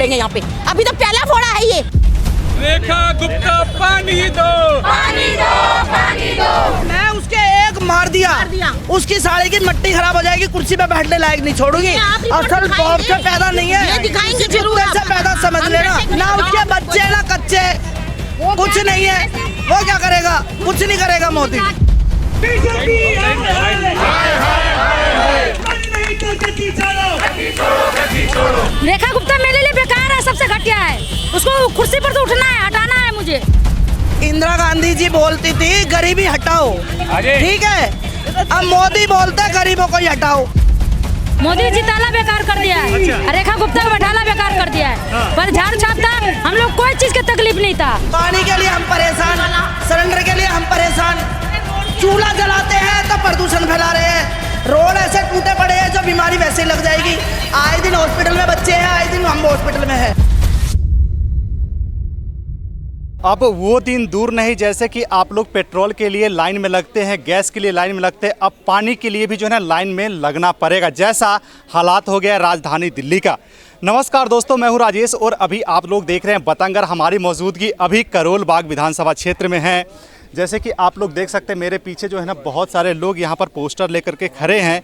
फोड़ेंगे यहाँ पे, अभी तो पहला फोड़ा है ये। रेखा गुप्ता पानी दो, पानी दो, पानी दो। मैं उसके एक मार दिया, उसकी साड़ी की मट्टी खराब हो जाएगी, कुर्सी पे बैठने लायक नहीं छोड़ूंगी। असल तौर से पैदा नहीं है, दिखाएंगे जरूर, ऐसा पैदा समझ लेना। ना उसके बच्चे ना कच्चे, कुछ नहीं है। वो क्या करेगा? कुछ नहीं करेगा मोदी। रेखा गुप्ता मेरे लिए बेकार है, सबसे घटिया है। उसको कुर्सी पर तो उठना है, हटाना है मुझे। इंदिरा गांधी जी बोलती थी गरीबी हटाओ, ठीक है। अब मोदी बोलता है गरीबों को ही हटाओ। मोदी जी ताला बेकार कर दिया है, रेखा गुप्ता को बैठाला बेकार कर दिया है। पर झाड़ू छाप था, हम लोग कोई चीज की तकलीफ नहीं था। पानी के लिए हम परेशान, सिलेंडर के लिए हम परेशान। चूल्हा जलाते हैं तो प्रदूषण फैला रहे हैं। रोड ऐसे टूटे पड़े हैं जो बीमारी वैसे लग जाएगी। आए दिन हॉस्पिटल में बच्चे हैं, आए दिन हम हॉस्पिटल में हैं। अब वो दिन दूर नहीं जैसे कि आप लोग पेट्रोल के लिए लाइन में लगते हैं, गैस के लिए लाइन में लगते हैं, अब पानी के लिए भी जो है ना लाइन में लगना पड़ेगा, जैसा हालात हो गया राजधानी दिल्ली का। नमस्कार दोस्तों, मैं हूं राजेश और अभी आप लोग देख रहे हैं बतंगर। हमारी मौजूदगी अभी करोल बाग विधानसभा क्षेत्र में है। जैसे कि आप लोग देख सकते हैं मेरे पीछे जो है ना बहुत सारे लोग यहाँ पर पोस्टर लेकर के खड़े हैं,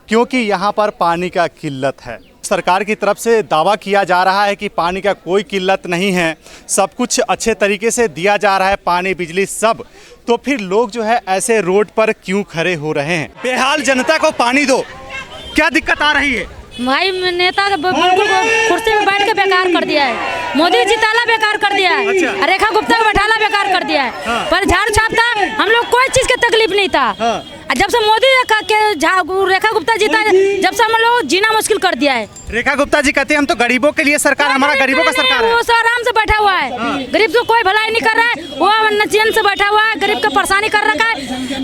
क्योंकि यहाँ पर पानी का किल्लत है। सरकार की तरफ से दावा किया जा रहा है कि पानी का कोई किल्लत नहीं है, सब कुछ अच्छे तरीके से दिया जा रहा है, पानी बिजली सब। तो फिर लोग जो है ऐसे रोड पर क्यों खड़े हो रहे हैं? बेहाल जनता को पानी दो, क्या दिक्कत आ रही है? भाई नेता बिल्कुल कुर्सी में बैठ के बेकार कर दिया है। मोदी जी ताला बेकार कर दिया है, रेखा गुप्ता को बैठाला बेकार कर दिया है। पर झाड़ू छाप था, हम लोग कोई चीज की तकलीफ नहीं था। जब से मोदी रेखा गुप्ता जीता, जब से हम लोग जीना मुश्किल कर दिया है। रेखा गुप्ता जी कहते हैं हम तो गरीबों के लिए सरकार, हमारा गरीबों का सरकार है। वो तो आराम से बैठा हुआ है, गरीब को कोई भलाई नहीं कर रहा है। वो नचेन से बैठा हुआ है, गरीब को परेशानी कर रखा है।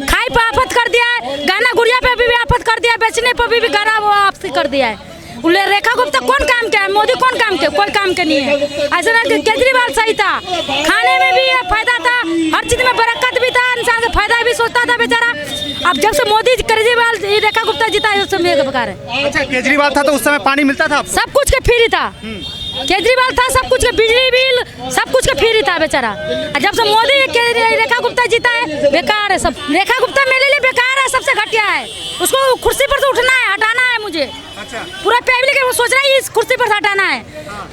खाई पे आफत कर दिया है, गाना गुड़िया पे भी आफत कर दिया है, बेचने पे भी गाना वो आपसी कर दिया है। रेखा गुप्ता कौन काम किया है? मोदी कौन काम किया? कोई काम के नहीं है। ऐसा ना केजरीवाल सही था, खाने में भी फायदा था, हर चीज में बरकत भी था, इंसान का फायदा भी सोचता था बेचारा। अब जब से मोदी केजरीवाल रेखा गुप्ता जीता है, उस समय बेकार है। अच्छा, केजरीवाल था तो उस समय पानी मिलता था? सब कुछ के फ्री था, केजरीवाल था, सब कुछ का बिजली बिल सब कुछ का फ्री था बेचारा। जब से मोदी रेखा गुप्ता जीता है, बेकार है सब। रेखा गुप्ता मेरे लिए बेकार है, सबसे घटिया है। उसको कुर्सी पर से उठना है, हटाना है मुझे। अच्छा। पूरा पब्लिक वो सोच रहा है इस कुर्सी पर से हटाना है।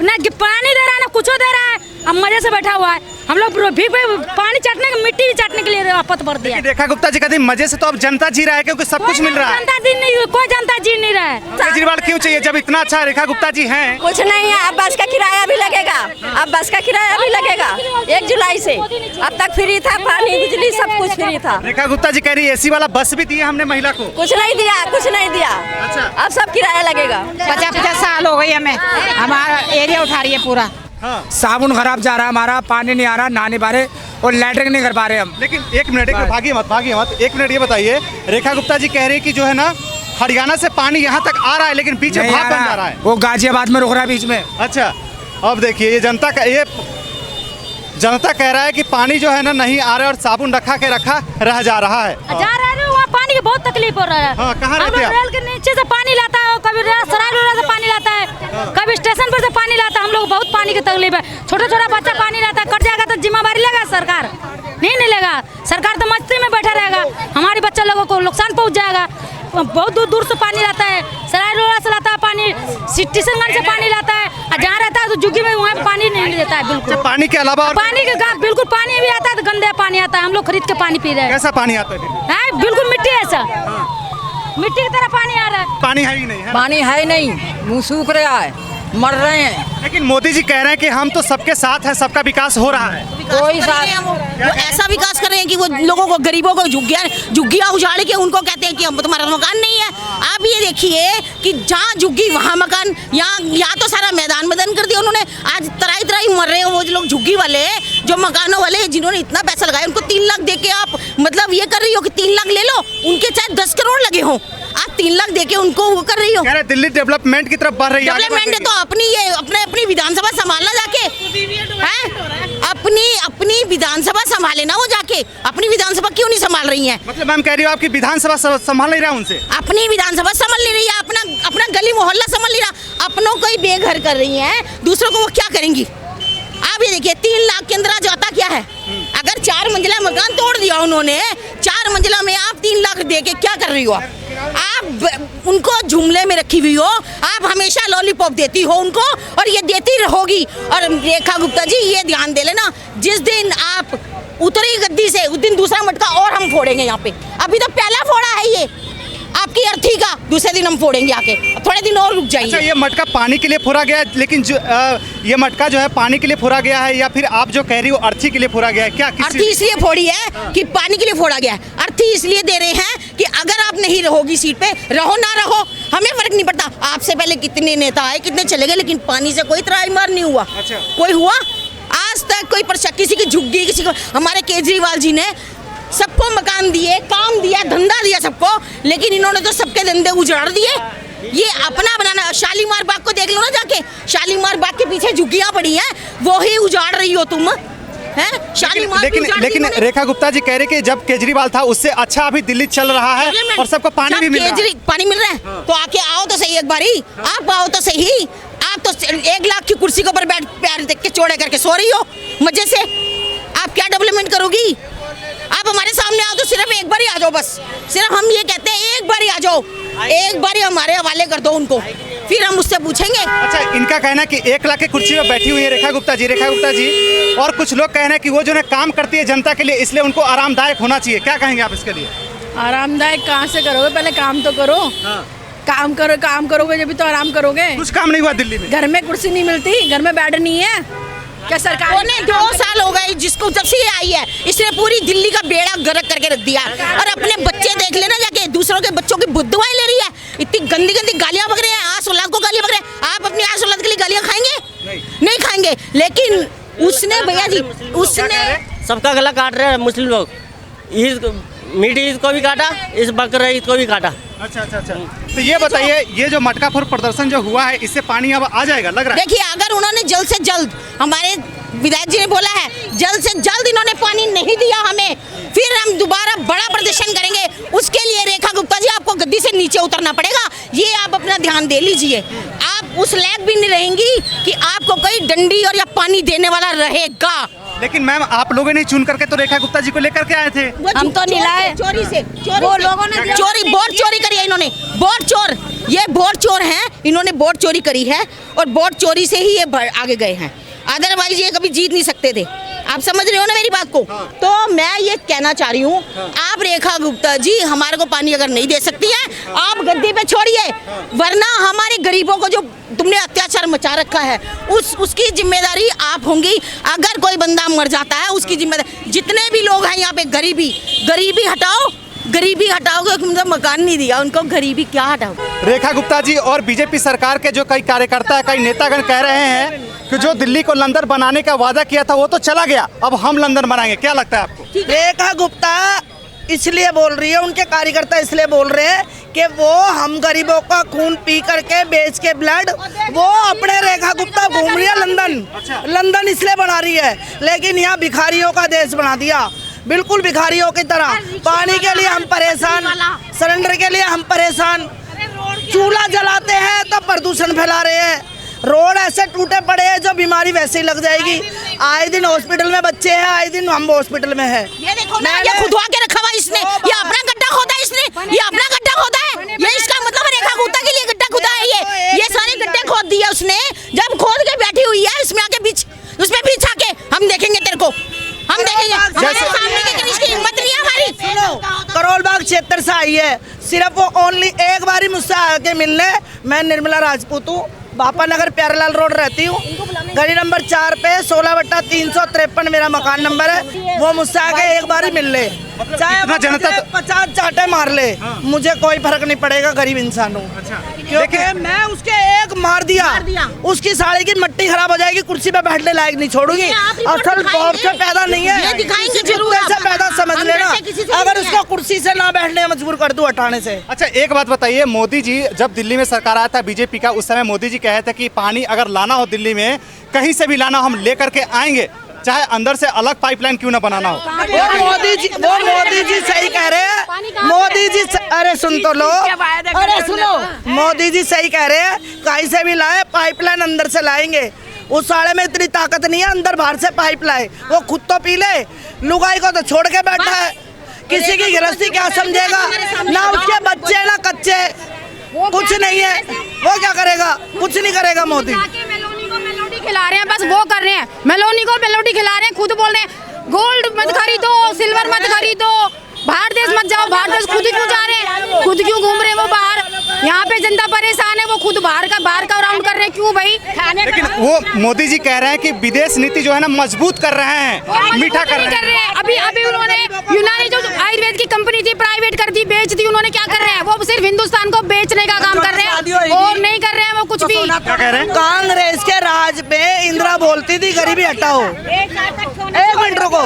ना पानी दे रहा है ना कुछ दे रहा है, अब मजे से बैठा हुआ है। हम लोग भी पानी चाटने के, मिट्टी भी चाटने के लिए आपत भर दिया। रेखा गुप्ता जी कहते हैं मजे से तो अब जनता जी रहा है, क्योंकि सब कुछ मिल रहा है। जनता जी नहीं, कोई जनता जी नहीं रहा है। केजरीवाल क्यों चाहिए जब इतना अच्छा रेखा गुप्ता जी हैं? कुछ नहीं है, अब बस का किराया भी लगेगा, अब बस का किराया भी लगेगा 1 जुलाई से। अब तक फ्री था, पानी बिजली सब कुछ फ्री था। रेखा गुप्ता जी कह रही है एसी वाला बस भी दिया हमने महिला को। कुछ नहीं दिया, कुछ नहीं दिया। अच्छा। अब सब किराया लगेगा। 50 साल हो गई हमें, हमारा एरिया उठा रही है पूरा। हाँ। साबुन खराब जा रहा है हमारा, पानी नहीं आ रहा, नहाने पा रहे और लैट्रिन नहीं कर पा रहे हम। लेकिन एक मिनट भागिए मत, एक मिनट ये बताइए, रेखा गुप्ता जी कह रही है कि जो है ना हरियाणा से पानी यहाँ तक आ रहा है, लेकिन पीछे भाप बन जा रहा है। वो गाजियाबाद में रुक रहा है बीच में। अच्छा, अब देखिए ये जनता कह रहा है कि पानी जो है ना नहीं आ रहा है और साबुन रखा रह जा रहा है। जा रहा है, वहाँ पानी की बहुत तकलीफ हो रहा है। हाँ, कहाँ रहते हैं? रेल के नीचे से पानी लाता है, कभी सराय से पानी लाता है, कभी स्टेशन पर से पानी लाता है। हम लोग बहुत पानी की तकलीफ है। छोटा बच्चा पानी लाता है, कट जाएगा तो जिम्मेवारी लेगा सरकार? नहीं लेगा। सरकार तो मस्ती में बैठा रहेगा, हमारे बच्चे लोगों को नुकसान पहुँच जाएगा। बहुत दूर से पानी लाता है, सराय रोड़ा से लाता है पानी, किशनगंज से पानी लाता है, जहाँ रहता है तो जुग्गी में वहाँ पानी नहीं देता है बिल्कुल। पानी के अलावा पानी के बिल्कुल पानी भी आता है तो गंदा पानी आता है। हम लोग खरीद के पानी पी रहे हैं। कैसा पानी आता है? बिल्कुल मिट्टी ऐसा, मिट्टी की तरह पानी आ रहा है। पानी है ही नहीं है। पानी है नहीं, मुँह सूख रहा है, मर रहे हैं। लेकिन मोदी जी कह रहे हैं कि हम तो सबके साथ हैं, सबका विकास हो रहा है। कोई साथ वो ऐसा विकास कर रहे हैं कि वो लोगों को, गरीबों को झुग्गियाँ उजाड़ के उनको कहते हैं कि अब तुम्हारा मकान नहीं है। आप ये देखिए कि जहाँ झुग्गी वहाँ मकान, यहाँ तो सारा मैदान कर दिया उन्होंने। आज तराई मर रहे हैं वो लोग झुग्गी वाले, जो मकानों वाले, जिन्होंने इतना पैसा लगाया, उनको 3 लाख दे के आप मतलब ये कर रही हो कि 3 लाख ले लो, उनके चाहे 10 करोड़ लगे हों। आप 3 लाख देके उनको वो कर रही हो। कह रहे दिल्ली डेवलपमेंट की तरफ बढ़ रही है, आगे बढ़ डेवलपमेंट है रही तो अपनी विधानसभा संभालना जाके, हैं? अपनी विधानसभा संभाले ना वो जाके, अपनी विधानसभा क्यों नहीं संभाल रही है? मतलब मैम कह रही हो आपकी विधानसभा संभाल नहीं रहा उनसे। अपनी विधानसभा संभाल नहीं रही है, अपना गली मोहल्ला संभाल नहीं रहा, अपनों को ही बेघर कर रही है, दूसरों को वो क्या करेंगी? आप ये देखिए 3 लाख के अंदर आज आता क्या है? अगर 4 मंजिला मकान तोड़ दिया उन्होंने, 4 मंजिला में आप 3 लाख दे के क्या कर रही हो? आप उनको जुमले में रखी हुई हो, आप हमेशा लॉलीपॉप देती हो उनको और ये देती रहोगी। और रेखा गुप्ता जी ये ध्यान दे लेना, जिस दिन आप उतरी गद्दी से उस दिन दूसरा मटका और हम फोड़ेंगे यहाँ पे। अभी तो पहला फोड़ा है ये आपकी अर्थी का, दूसरे दिन हम फोड़ेंगे आके, थोड़े दिन और रुक जाइए। अच्छा, ये मटका पानी के लिए फोड़ा गया है, लेकिन जो ये मटका जो है पानी के लिए फोड़ा गया है या फिर आप जो कह रही हो अर्थी के लिए फोड़ा गया है? क्या अर्थी इसलिए फोड़ी है कि पानी के लिए फोड़ा गया है। अर्थी इसलिए दे रहे हैं कि अगर आप नहीं रहोगी सीट पे, रहो ना रहो हमें फर्क नहीं पड़ता। आपसे पहले कितने नेता आए, कितने चले गए, लेकिन पानी से कोई त्राईमार नहीं हुआ। अच्छा। कोई हुआ आज तक? कोई किसी की झुग्गी, किसी को, हमारे केजरीवाल जी ने सबको मकान दिए, काम दिया, धंधा दिया सबको, लेकिन इन्होंने तो सबके धंधे उजाड़ दिए। ये अपना बनाना, शालीमार बाग को देख लो ना जाके, शालीमार बाग के पीछे झुग्गियां पड़ी हैं, वो ही उजाड़ रही हो तुम, हैं? शालीमार लेकिन रेखा गुप्ता जी कह रहे कि जब केजरीवाल था उससे अच्छा अभी दिल्ली चल रहा है और सबको पानी भी मिल रहा है। पानी मिल रहा है तो आके आओ तो सही एक बारी, आप आओ तो सही। आप तो 1 लाख की कुर्सी के ऊपर बैठ पैर देख के चौड़े करके सो रही हो मजे से, आप क्या डेवलपमेंट करोगी? आप हमारे सामने आओ तो सिर्फ एक बार ही आ जाओ, बस सिर्फ हम ये कहते हैं एक बार ही आ जाओ, एक बार ही हमारे हवाले कर दो उनको, फिर हम उससे पूछेंगे। अच्छा, इनका कहना है कि 1 लाख की कुर्सी में बैठी हुई है रेखा गुप्ता जी, और कुछ लोग कहना है कि वो जो है काम करती है जनता के लिए, इसलिए उनको आरामदायक होना चाहिए। क्या कहेंगे आप इसके लिए? आरामदायक कहाँ से करोगे? पहले काम तो करो। काम करोगे जब भी तो आराम करोगे। कुछ काम नहीं हुआ दिल्ली में? घर में कुर्सी नहीं मिलती, घर में बेड नहीं है क्या? सरकार 2 साल हो गए जिसको, जब से ये आई है इसने पूरी दिल्ली का बेड़ा गर्क करके रख दिया। और अपने बच्चे देख लेना जाके, दूसरों के बच्चों की बुद्धवाई ले रही है, इतनी गंदी गंदी गालियां बक रहे हैं, 8 औलाद को गालियां बक रहे हैं। आप अपनी 8 औलाद के लिए गालियां खाएंगे? नहीं खाएंगे। लेकिन उसने भैया जी, उसने सबका गला काट रहे हैं मुस्लिम लोग, मीठी ईद को भी काटा, इस बकरा ईद को भी काटा। अच्छा। तो ये बताइए, ये जो मटका फोड़ प्रदर्शन जो हुआ है, इससे पानी अब आ जाएगा लग रहा है? देखिए, अगर उन्होंने जल्द से जल्द, हमारे विधायक जी ने बोला है जल्द से जल्द इन्होंने पानी नहीं दिया हमें, फिर हम दोबारा बड़ा प्रदर्शन करेंगे। उसके लिए रेखा गुप्ता जी आपको गद्दी से नीचे उतरना पड़ेगा, ये आप अपना ध्यान दे लीजिए। आप उस लायक भी नहीं रहेंगी कि आपको कोई डंडी और या पानी देने वाला रहेगा। लेकिन मैम आप लोगों ने चुन करके तो रेखा गुप्ता जी को लेकर के आए थे। हम तो नहीं लाए, वो लोगों ने चोरी, वोट चोरी करी है इन्होंने, वोट चोर, ये वोट चोर हैं, इन्होंने वोट चोरी करी है और वोट चोरी से ही ये आगे गए हैं, अदरवाइज ये कभी जीत नहीं सकते थे। आप समझ रहे हो ना मेरी बात को? तो मैं ये कहना चाह रही हूँ, आप रेखा गुप्ता जी हमारे को पानी अगर नहीं दे सकती है, आप गद्दी पे छोड़िए, वरना हमारे गरीबों को जो तुमने अत्याचार मचा रखा है उसकी जिम्मेदारी आप होंगी। अगर कोई बंदा मर जाता है उसकी जिम्मेदारी, जितने भी लोग हैं यहाँ पे, गरीबी हटाओ, गरीबी हटाओगे, मतलब मकान नहीं दिया उनको, गरीबी क्या हटाओ? रेखा गुप्ता जी और बीजेपी सरकार के जो कई कार्यकर्ता है, कई नेतागण कह रहे हैं कि जो दिल्ली को लंदन बनाने का वादा किया था वो तो चला गया, अब हम लंदन बनाएंगे। क्या लगता है आपको? रेखा गुप्ता इसलिए बोल रही है, उनके कार्यकर्ता इसलिए बोल रहे हैं कि वो हम गरीबों का खून पी करके बेच के ब्लड, वो अपने रेखा गुप्ता घूम रही है लंदन इसलिए बना रही है, लेकिन यहाँ भिखारियों का देश बना दिया, बिल्कुल भिखारियों की तरह। पानी के लिए हम परेशान, सिलेंडर के लिए हम परेशान, चूल्हा जलाते हैं तो प्रदूषण फैला रहे हैं, रोड ऐसे टूटे पड़े हैं जो बीमारी वैसे ही लग जाएगी। आए दिन हॉस्पिटल में बच्चे हैं, आए दिन हम हॉस्पिटल में हैं। ये देखो ना, ये खुदवा के रखा हुआ इसने, ये अपना गड्ढा खोदा है इसने, ये अपना गड्ढा खोदा है, ये इसका मतलब रेखा गुप्ता के लिए गड्ढा खुदा है ये सारे गड्ढे खोद दिया उसने। जब खोद के बैठी हुई है इसमें आके बीच, उसमें बीच आके हम देखेंगे तेरे को, हम देखेंगे, हमारे सामने के इसकी हिम्मत नहीं है हमारी। करोल बाग क्षेत्र से आई है, सिर्फ वो ओनली एक बार ही मुझसे आके मिलने। मैं निर्मला राजपूत हूँ, बापा नगर प्यारेलाल रोड रहती हूँ, गली नंबर 4 पे 16/353 मेरा मकान नंबर है। वो मुझसे आके एक बार ही मिल ले। चाहे इतना जनता 50 चाटे मार ले, मुझे कोई फर्क नहीं पड़ेगा, गरीब इंसान हूँ। क्योंकि मैं उसके एक मार दिया, उसकी साड़ी की मट्टी खराब हो जाएगी, कुर्सी पे बैठने लायक नहीं छोड़ूंगी। असल तौर से पैदा नहीं है, ये दिखाएंगे जरूर ऐसा पैदा समझ लेना। अगर उसको कुर्सी से ना बैठने मजबूर कर दूं हटाने से। अच्छा एक बात बताइए, मोदी जी जब दिल्ली में सरकार आया था बीजेपी का, उस समय मोदी जी कहे थे कि पानी अगर लाना हो दिल्ली में, कहीं से भी लाना हम लेकर के आएंगे, चाहे अंदर से अलग पाइपलाइन क्यों ना बनाना हो। वो मोदी जी सही कह रहे हैं। मोदी जी अरे सुन तो लो, अरे सुनो, मोदी जी सही कह रहे हैं, कहीं से भी लाए पाइपलाइन अंदर से लाएंगे। उस साले में इतनी ताकत नहीं है अंदर बाहर से पाइप लाए, वो खुद तो पी ले, लुगाई को तो छोड़ के बैठा है। किसी की गृहस्थी क्या समझेगा, ना उसके बच्चे ना कच्चे, कुछ नहीं है, वो क्या करेगा, कुछ नहीं करेगा मोदी। मेलोडी खिला रहे हैं, बस वो कर रहे हैं, मेलोनी को मेलोडी खिला रहे हैं, खुद बोल रहे हैं गोल्ड मत खरीदो, सिल्वर मत खरीदो, बाहर देश मत जाओ, बाहर देश खुद क्यों जा रहे हैं, खुद क्यों घूम रहे हैं वो बाहर, यहाँ पे जनता परेशान है, वो खुद बाहर का राउंड कर रहे हैं, क्यों भाई। लेकिन वो मोदी जी कह रहे हैं कि विदेश नीति जो है ना मजबूत कर रहे हैं, मीठा कर रहे हैं। अभी उन्होंने यूनानी जो आयुर्वेद की कंपनी थी प्राइवेट कर दी, बेच दी, उन्होंने क्या कर रहे हैं, वो सिर्फ हिंदुस्तान को बेचने का काम कर रहे हैं और नहीं कर रहे हैं वो कुछ भी। क्या कह रहे हैं? कांग्रेस के राज में इंदिरा बोलती थी गरीबी हटाओ, एक मिनट रुको,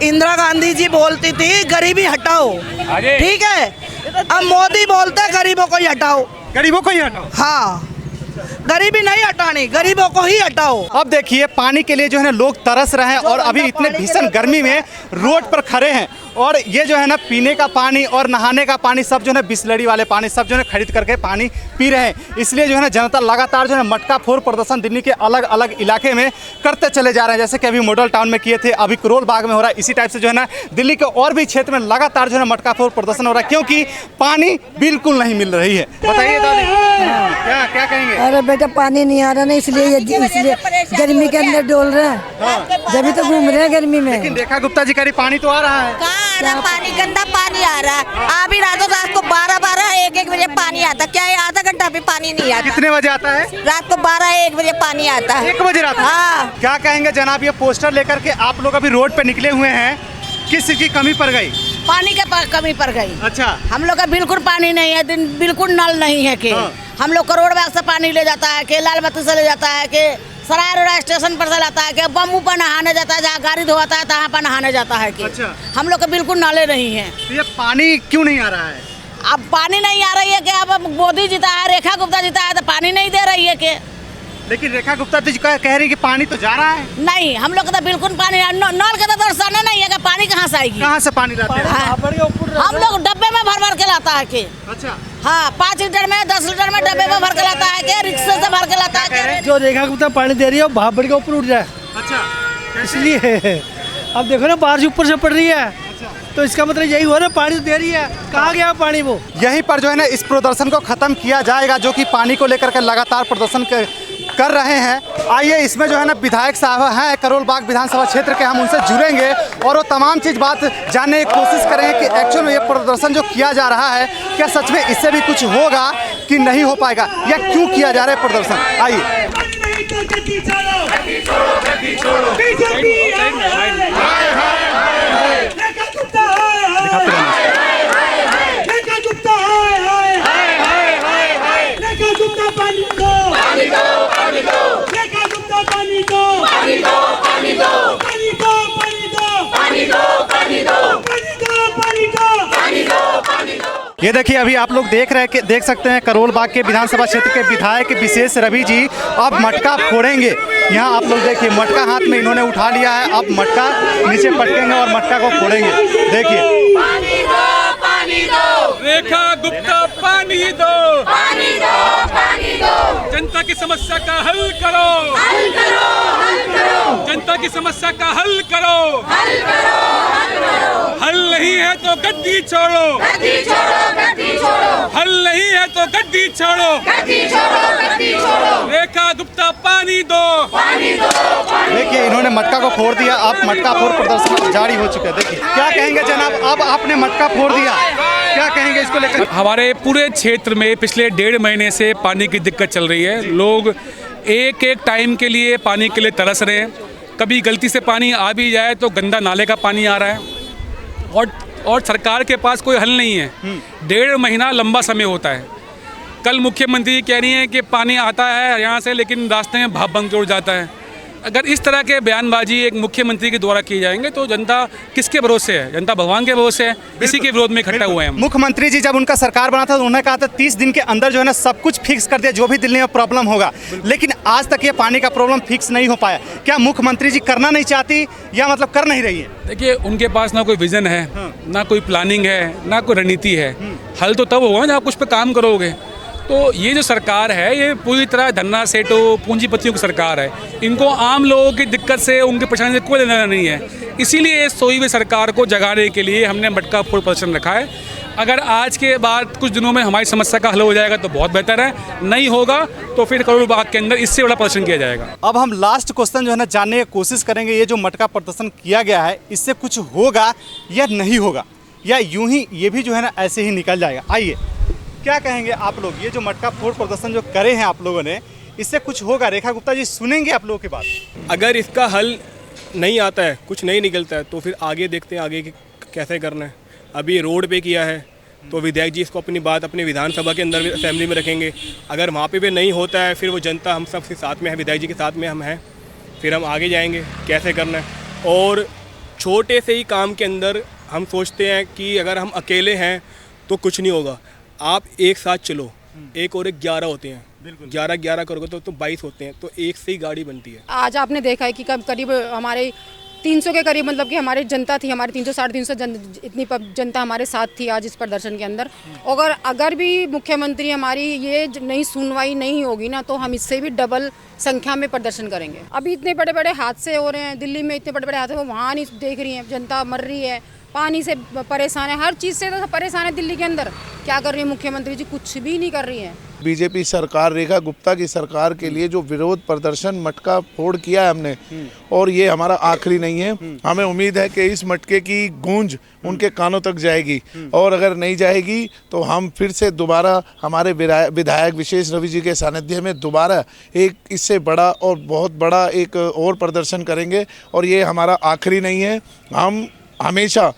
इंदिरा गांधी जी बोलती थी गरीबी हटाओ, ठीक है, अब मोदी बोलते हैं गरीबों को ही हटाओ, गरीबों को ही हटाओ। हाँ, गरीबी नहीं हटानी, गरीबों को ही हटाओ। अब देखिए पानी के लिए जो है ना लोग तरस रहे हैं और अभी इतने भीषण गर्मी में रोड पर खड़े हैं और ये जो है ना पीने का पानी और नहाने का पानी सब जो है ना बिस्लरी वाले पानी सब जो है खरीद करके पानी पी रहे हैं। इसलिए जो है ना जनता लगातार जो है मटका फोड़ प्रदर्शन दिल्ली के अलग अलग इलाके में करते चले जा रहे हैं। जैसे कि अभी मॉडल टाउन में किए थे, अभी करोल बाग में हो रहा है। इसी टाइप से जो है ना दिल्ली के और भी क्षेत्र में लगातार जो है मटका फोड़ प्रदर्शन हो रहा है, क्योंकि पानी बिल्कुल नहीं मिल रही है। बताइए दादी, क्या कहेंगे? अरे बेटा पानी नहीं आ रहा ना, इसलिए गर्मी के अंदर डोल रहे हैं, जब तो घूम रहे हैं गर्मी में। लेकिन रेखा गुप्ता जी कह रही पानी तो आ रहा है। कहाँ आ रहा पानी, गंदा पानी आ रहा है। अभी रात को 12-1 बजे पानी आता, क्या है आधा घंटा भी पानी नहीं आता। कितने बजे आता है? रात को 12-1 बजे पानी आता है। 1 बजे रात? हाँ। क्या कहेंगे जनाब, ये पोस्टर लेकर के आप लोग अभी रोड पे निकले हुए हैं, किस चीज की कमी पड़ गई? पानी के कमी पड़ गई। अच्छा, हम लोग का बिल्कुल पानी नहीं है, बिल्कुल नल नहीं है। के हम लोग करोड़ बाग से पानी ले जाता है, के लाल बत्ती से ले जाता है, के सराय रोड स्टेशन पर से लाता है, के बम्बू पर नहाने जाता है, जहाँ गाड़ी धोता है तहाँ पर नहाने जाता है। के अच्छा। हम लोग का बिल्कुल नाले नहीं है। तो ये पानी क्यों नहीं आ रहा है? अब पानी नहीं आ रही है, कि अब मोदी जीता है, रेखा गुप्ता जीता है, तो पानी नहीं दे रही है। के लेकिन रेखा गुप्ता जी कह रही कि पानी तो जा रहा है। नहीं, हम लोग का तो बिल्कुल पानी नल का तो दर्शाना नहीं है, कि पानी कहाँ से आएगी, कहाँ से पानी लाते हैं? हाँ। हम लोग डब्बे में भर के लाता है। के अच्छा, हाँ, 5 लीटर में 10 लीटर में डब्बे में भर के लाता है, के रिक्शे से भर के लाता है। जो रेखा गुप्ता पानी दे रही है वो भाभड़ के ऊपर उठ जाए, अच्छा, इसलिए अब देखो ना बारिश ऊपर से पड़ रही है, तो इसका मतलब यही हुआ ना पानी दे रही है, कहाँ गया पानी वो। यहीं पर जो है ना इस प्रदर्शन को खत्म किया जाएगा, जो कि पानी को लेकर के लगातार प्रदर्शन कर रहे हैं। आइए इसमें जो है ना विधायक साहब हैं करोल बाग विधानसभा क्षेत्र के, हम उनसे जुड़ेंगे और वो तमाम चीज़ बात जानने की कोशिश करेंगे कि एक्चुअल में ये प्रदर्शन जो किया जा रहा है क्या सच में इससे भी कुछ होगा कि नहीं हो पाएगा, या क्यों किया जा रहा है प्रदर्शन। आइए। ये देखिए अभी आप लोग देख सकते हैं करोल बाग के विधानसभा क्षेत्र के विधायक विशेष रवि जी अब मटका फोड़ेंगे। यहाँ आप लोग देखिए मटका हाथ में इन्होंने उठा लिया है, अब मटका नीचे पटकेंगे और मटका को फोड़ेंगे। देखिए रेखा गुप्ता पानी दो, पानी दो, पानी दो। जनता की समस्या का हल करो, हल करो, हल करो। जनता की समस्या का हल करो, हल करो, हल करो। हल नहीं है तो गद्दी छोड़ो, गद्दी छोड़ो, गद्दी छोड़ो। हल नहीं है तो गद्दी छोड़ो, गद्दी छोड़ो, गद्दी छोड़ो। रेखा गुप्ता पानी दो, पानी दो। देखिए इन्होंने मटका को फोड़ दिया, अब मटका फोड़ प्रदर्शन जारी हो चुका है। देखिए क्या कहेंगे जनाब, अब आपने मटका फोड़ दिया, क्या कहेंगे इसको लेकर? हमारे पूरे क्षेत्र में पिछले 1.5 महीने से पानी की दिक्कत चल रही है। लोग एक टाइम के लिए पानी के लिए तरस रहे हैं। कभी गलती से पानी आ भी जाए तो गंदा नाले का पानी आ रहा है और और सरकार के पास कोई हल नहीं है। 1.5 महीना लंबा समय होता है। कल मुख्यमंत्री कह रही हैं कि पानी आता है हरियाणा से, लेकिन रास्ते में भाप बंद तोड़ जाता है। अगर इस तरह के बयानबाजी एक मुख्यमंत्री के द्वारा की जाएंगे तो जनता किसके भरोसे है? जनता भगवान के भरोसे है। इसी के विरोध में इकट्ठा हुए हैं। मुख्यमंत्री जी जब उनका सरकार बना था तो उन्होंने कहा था 30 दिन के अंदर जो है ना सब कुछ फिक्स कर दिया, जो भी दिल्ली में प्रॉब्लम होगा, लेकिन आज तक ये पानी का प्रॉब्लम फिक्स नहीं हो पाया। क्या मुख्यमंत्री जी करना नहीं चाहती या मतलब कर नहीं रही है? देखिए, उनके पास ना कोई विजन है, ना कोई प्लानिंग है, ना कोई रणनीति है। हल तो तब होगा जब आप उस पर काम करोगे। तो ये जो सरकार है ये पूरी तरह धन्ना सेठों पूंजीपतियों की सरकार है। इनको आम लोगों की दिक्कत से, उनकी परेशानी से कोई लेना देना नहीं है। इसीलिए इस सोई हुई सरकार को जगाने के लिए हमने मटका फोड़ प्रदर्शन रखा है। अगर आज के बाद कुछ दिनों में हमारी समस्या का हल हो जाएगा तो बहुत बेहतर है, नहीं होगा तो फिर करोड़ बाग के अंदर इससे बड़ा प्रदर्शन किया जाएगा। अब हम लास्ट क्वेश्चन जो है ना जानने की कोशिश करेंगे, ये जो मटका प्रदर्शन किया गया है इससे कुछ होगा या नहीं होगा, या यूं ही ये भी जो है ना ऐसे ही निकल जाएगा। आइए, क्या कहेंगे आप लोग? ये जो मटका फोड़ प्रदर्शन जो करे हैं आप लोगों ने, इससे कुछ होगा? रेखा गुप्ता जी, सुनेंगे आप लोगों की बात। अगर इसका हल नहीं आता है, कुछ नहीं निकलता है, तो फिर आगे देखते हैं आगे कैसे करना है। अभी रोड पे किया है तो विधायक जी इसको अपनी बात अपने विधानसभा के अंदर असेंबली में रखेंगे। अगर वहाँ पे भी नहीं होता है, फिर वो जनता हम सब के साथ में है, विधायक जी के साथ में हम हैं, फिर हम आगे जाएंगे कैसे करना है। और छोटे से ही काम के अंदर हम सोचते हैं कि अगर हम अकेले हैं तो कुछ नहीं होगा। आप एक साथ चलो, एक और एक 11 होते हैं, 11 करोगे तो 22 होते हैं, तो एक से ही गाड़ी बनती है। आज आपने देखा है कि करीब हमारे 300 के करीब मतलब कि हमारी जनता थी, हमारे 300 साढ़े 300 इतनी जनता हमारे साथ थी आज इस प्रदर्शन के अंदर। अगर भी मुख्यमंत्री हमारी ये नहीं सुनवाई नहीं होगी ना, तो हम इससे भी डबल संख्या में प्रदर्शन करेंगे। अभी इतने बड़े बड़े हादसे हो रहे हैं दिल्ली में, इतने बड़े बड़े हादसे, वो वहाँ नहीं देख रही हैं, जनता मर रही है, पानी से परेशान है, हर चीज़ से तो परेशान है दिल्ली के अंदर। क्या कर रही है मुख्यमंत्री जी? कुछ भी नहीं कर रही है। बीजेपी सरकार, रेखा गुप्ता की सरकार के लिए जो विरोध प्रदर्शन मटका फोड़ किया है हमने, और ये हमारा आखिरी नहीं है। हमें उम्मीद है कि इस मटके की गूंज उनके कानों तक जाएगी, और अगर नहीं जाएगी तो हम फिर से दोबारा हमारे विधायक विशेष रवि जी के सानिध्य में दोबारा एक इससे बड़ा और बहुत बड़ा एक और प्रदर्शन करेंगे। और ये हमारा आखिरी नहीं है। हम हमेशा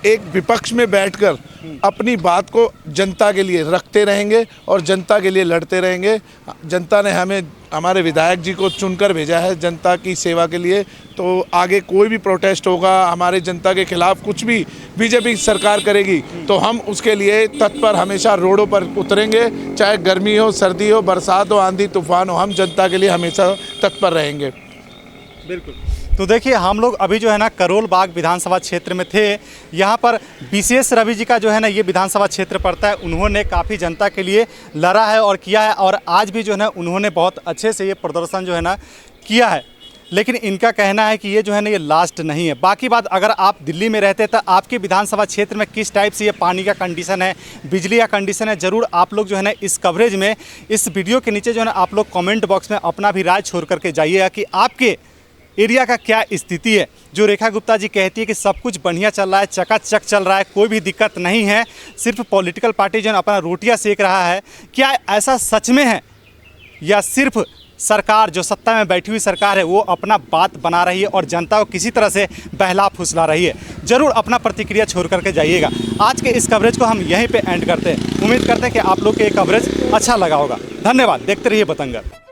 एक विपक्ष में बैठकर अपनी बात को जनता के लिए रखते रहेंगे और जनता के लिए लड़ते रहेंगे। जनता ने हमें, हमारे विधायक जी को चुनकर भेजा है जनता की सेवा के लिए। तो आगे कोई भी प्रोटेस्ट होगा हमारे जनता के खिलाफ, कुछ भी बीजेपी सरकार करेगी तो हम उसके लिए तत्पर हमेशा रोडों पर उतरेंगे। चाहे गर्मी हो, सर्दी हो, बरसात हो, आंधी तूफान हो, हम जनता के लिए हमेशा तत्पर रहेंगे। बिल्कुल। तो देखिए, हम लोग अभी जो है ना करोल बाग विधानसभा क्षेत्र में थे। यहाँ पर विशेष रवि जी का जो है ना ये विधानसभा क्षेत्र पड़ता है। उन्होंने काफ़ी जनता के लिए लड़ा है और किया है, और आज भी जो है ना उन्होंने बहुत अच्छे से ये प्रदर्शन जो है ना किया है। लेकिन इनका कहना है कि ये जो है ना ये लास्ट नहीं है। बाकी बात, अगर आप दिल्ली में रहते तो आपके विधानसभा क्षेत्र में किस टाइप से ये पानी का कंडीशन है, बिजली का कंडीशन है, ज़रूर आप लोग जो है ना इस कवरेज में, इस वीडियो के नीचे जो है ना आप लोग कमेंट बॉक्स में अपना भी राय छोड़ करके जाइएगा कि आपके एरिया का क्या स्थिति है। जो रेखा गुप्ता जी कहती है कि सब कुछ बढ़िया चल रहा है, चकाचक चल रहा है, कोई भी दिक्कत नहीं है, सिर्फ पॉलिटिकल पार्टी जो है अपना रोटियां सेक रहा है, क्या ऐसा सच में है, या सिर्फ सरकार जो सत्ता में बैठी हुई सरकार है वो अपना बात बना रही है और जनता को किसी तरह से बहला फुसला रही है? ज़रूर अपना प्रतिक्रिया छोड़ करके जाइएगा। आज के इस कवरेज को हम यहीं पे एंड करते हैं। उम्मीद करते हैं कि आप लोग को ये कवरेज अच्छा लगा होगा। धन्यवाद। देखते रहिए बतंगड़।